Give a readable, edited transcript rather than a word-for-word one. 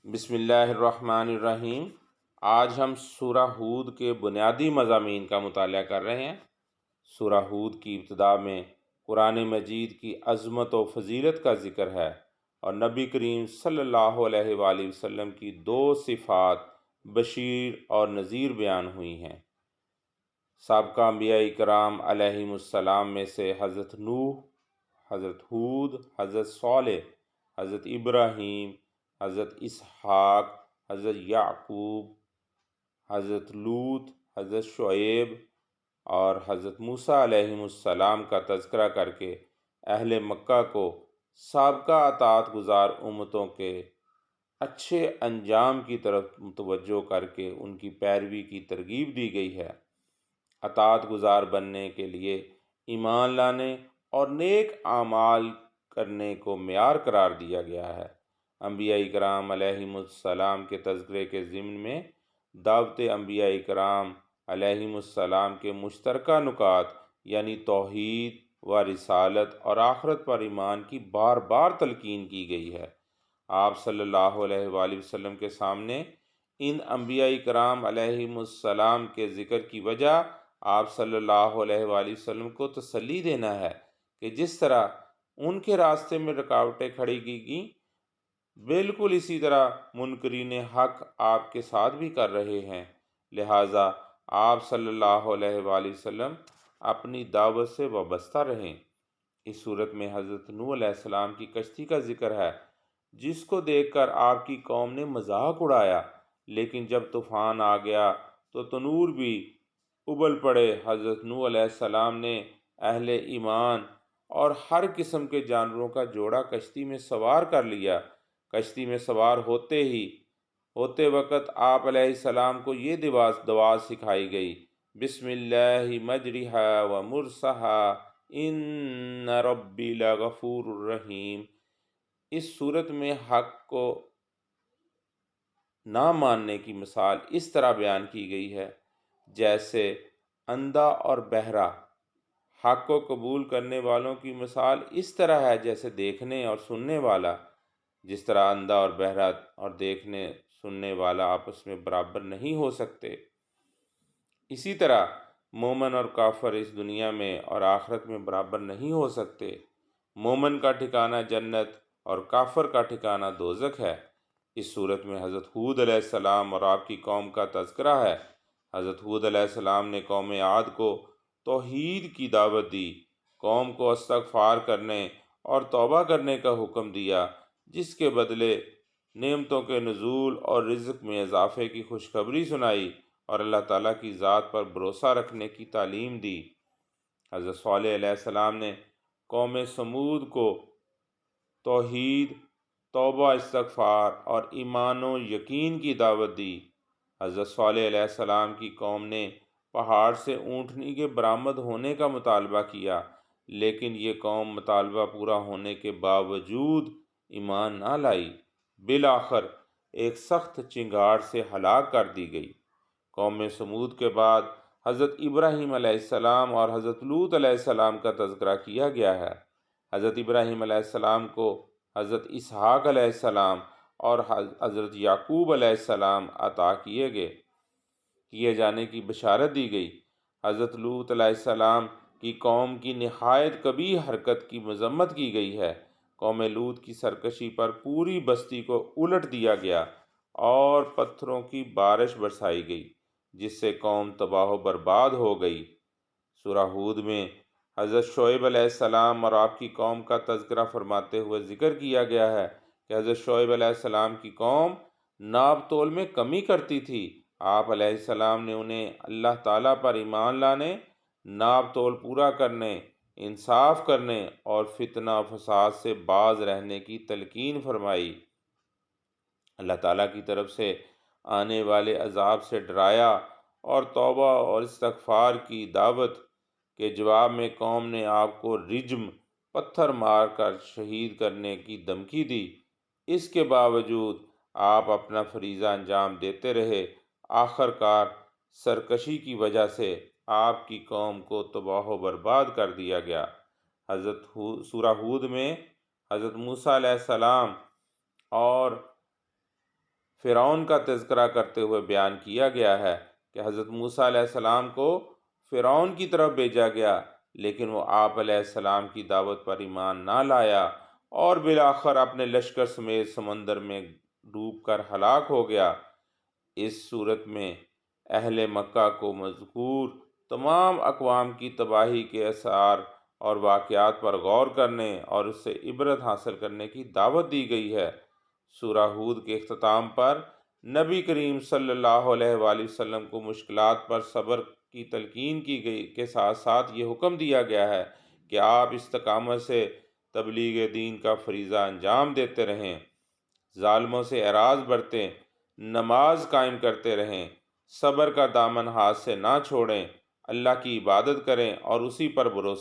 بسم اللہ الرحمن الرحیم۔ آج ہم سورہ ہود کے بنیادی مضامین کا مطالعہ کر رہے ہیں۔ سورہ ہود کی ابتدا میں قرآن مجید کی عظمت و فضیلت کا ذکر ہے اور نبی کریم صلی اللہ علیہ وآلہ وسلم کی دو صفات بشیر اور نذیر بیان ہوئی ہیں۔ سابقہ انبیاء کرام علیہم السلام میں سے حضرت نوح، حضرت ہود، حضرت صالح، حضرت ابراہیم، حضرت اسحاق، حضرت یعقوب، حضرت لوط، حضرت شعیب اور حضرت موسیٰ علیہم السلام کا تذکرہ کر کے اہل مکہ کو سابقہ اطاعت گزار امتوں کے اچھے انجام کی طرف متوجہ کر کے ان کی پیروی کی ترغیب دی گئی ہے۔ اطاعت گزار بننے کے لیے ایمان لانے اور نیک اعمال کرنے کو معیار قرار دیا گیا ہے۔ انبیاء کرام علیہم السلام کے تذکرے کے ضمن میں دعوت انبیاء کرام علیہم السلام کے مشترکہ نکات یعنی توحید و رسالت اور آخرت پر ایمان کی بار بار تلقین کی گئی ہے۔ آپ صلی اللہ علیہ وآلہ وسلم کے سامنے ان انبیاء کرام علیہم السلام کے ذکر کی وجہ آپ صلی اللہ علیہ وآلہ وسلم کو تسلی دینا ہے کہ جس طرح ان کے راستے میں رکاوٹیں کھڑی کی گئیں، بالکل اسی طرح منکرین حق آپ کے ساتھ بھی کر رہے ہیں، لہٰذا آپ صلی اللہ علیہ وآلہ وسلم اپنی دعوت سے وابستہ رہیں۔ اس صورت میں حضرت نوح علیہ السلام کی کشتی کا ذکر ہے، جس کو دیکھ کر آپ کی قوم نے مذاق اڑایا، لیکن جب طوفان آ گیا تو تنور بھی ابل پڑے۔ حضرت نوح علیہ السلام نے اہل ایمان اور ہر قسم کے جانوروں کا جوڑا کشتی میں سوار کر لیا۔ کشتی میں سوار ہوتے وقت آپ علیہ السلام کو یہ دعا سکھائی گئی: بسم اللہ مجریہا و مرساہا ان ربی لغفور الرحیم۔ اس صورت میں حق کو نہ ماننے کی مثال اس طرح بیان کی گئی ہے جیسے اندھا اور بہرا۔ حق کو قبول کرنے والوں کی مثال اس طرح ہے جیسے دیکھنے اور سننے والا۔ جس طرح اندھا اور بہرا اور دیکھنے سننے والا آپس میں برابر نہیں ہو سکتے، اسی طرح مومن اور کافر اس دنیا میں اور آخرت میں برابر نہیں ہو سکتے۔ مومن کا ٹھکانہ جنت اور کافر کا ٹھکانہ دوزخ ہے۔ اس صورت میں حضرت ہود علیہ السلام اور آپ کی قوم کا تذکرہ ہے۔ حضرت ہود علیہ السلام نے قوم عاد کو توحید کی دعوت دی، قوم کو استغفار کرنے اور توبہ کرنے کا حکم دیا، جس کے بدلے نعمتوں کے نزول اور رزق میں اضافے کی خوشخبری سنائی اور اللہ تعالیٰ کی ذات پر بھروسہ رکھنے کی تعلیم دی۔ حضرت صالح علیہ السلام نے قوم سمود کو توحید، توبہ، استغفار اور ایمان و یقین کی دعوت دی۔ حضرت صالح علیہ السلام کی قوم نے پہاڑ سے اونٹنی کے برآمد ہونے کا مطالبہ کیا، لیکن یہ قوم مطالبہ پورا ہونے کے باوجود ایمان نہ لائی، بالآخر ایک سخت چنگاڑ سے ہلاک کر دی گئی۔ قوم سمود کے بعد حضرت ابراہیم علیہ السلام اور حضرت لوط علیہ السلام کا تذکرہ کیا گیا ہے۔ حضرت ابراہیم علیہ السلام کو حضرت اسحاق علیہ السلام اور حضرت یعقوب علیہ السلام عطا کیے جانے کی بشارت دی گئی۔ حضرت لوط علیہ السلام کی قوم کی نہایت قبیح حرکت کی مذمت کی گئی ہے۔ قوم لوط کی سرکشی پر پوری بستی کو الٹ دیا گیا اور پتھروں کی بارش برسائی گئی، جس سے قوم تباہ و برباد ہو گئی۔ سورہ ہود میں حضرت شعیب علیہ السلام اور آپ کی قوم کا تذکرہ فرماتے ہوئے ذکر کیا گیا ہے کہ حضرت شعیب علیہ السلام کی قوم ناپ تول میں کمی کرتی تھی۔ آپ علیہ السلام نے انہیں اللہ تعالیٰ پر ایمان لانے، ناپ تول پورا کرنے، انصاف کرنے اور فتنہ و فساد سے باز رہنے کی تلقین فرمائی۔ اللہ تعالیٰ کی طرف سے آنے والے عذاب سے ڈرایا اور توبہ اور استغفار کی دعوت کے جواب میں قوم نے آپ کو رجم، پتھر مار کر شہید کرنے کی دھمکی دی۔ اس کے باوجود آپ اپنا فریضہ انجام دیتے رہے۔ آخر کار سرکشی کی وجہ سے آپ کی قوم کو تباہ و برباد کر دیا گیا۔ سورہ ہود میں حضرت موسیٰ علیہ السلام اور فرعون کا تذکرہ کرتے ہوئے بیان کیا گیا ہے کہ حضرت موسیٰ علیہ السلام کو فرعون کی طرف بھیجا گیا، لیکن وہ آپ علیہ السلام کی دعوت پر ایمان نہ لایا اور بالآخر اپنے لشکر سمیت سمندر میں ڈوب کر ہلاک ہو گیا۔ اس صورت میں اہل مکہ کو مذکور تمام اقوام کی تباہی کے آثار اور واقعات پر غور کرنے اور اس سے عبرت حاصل کرنے کی دعوت دی گئی ہے۔ سورہ ہود کے اختتام پر نبی کریم صلی اللہ علیہ وآلہ وسلم کو مشکلات پر صبر کی تلقین کی گئی کے ساتھ ساتھ یہ حکم دیا گیا ہے کہ آپ استقامت سے تبلیغ دین کا فریضہ انجام دیتے رہیں، ظالموں سے اعراض برتیں، نماز قائم کرتے رہیں، صبر کا دامن ہاتھ سے نہ چھوڑیں، اللہ کی عبادت کریں اور اسی پر بھروسہ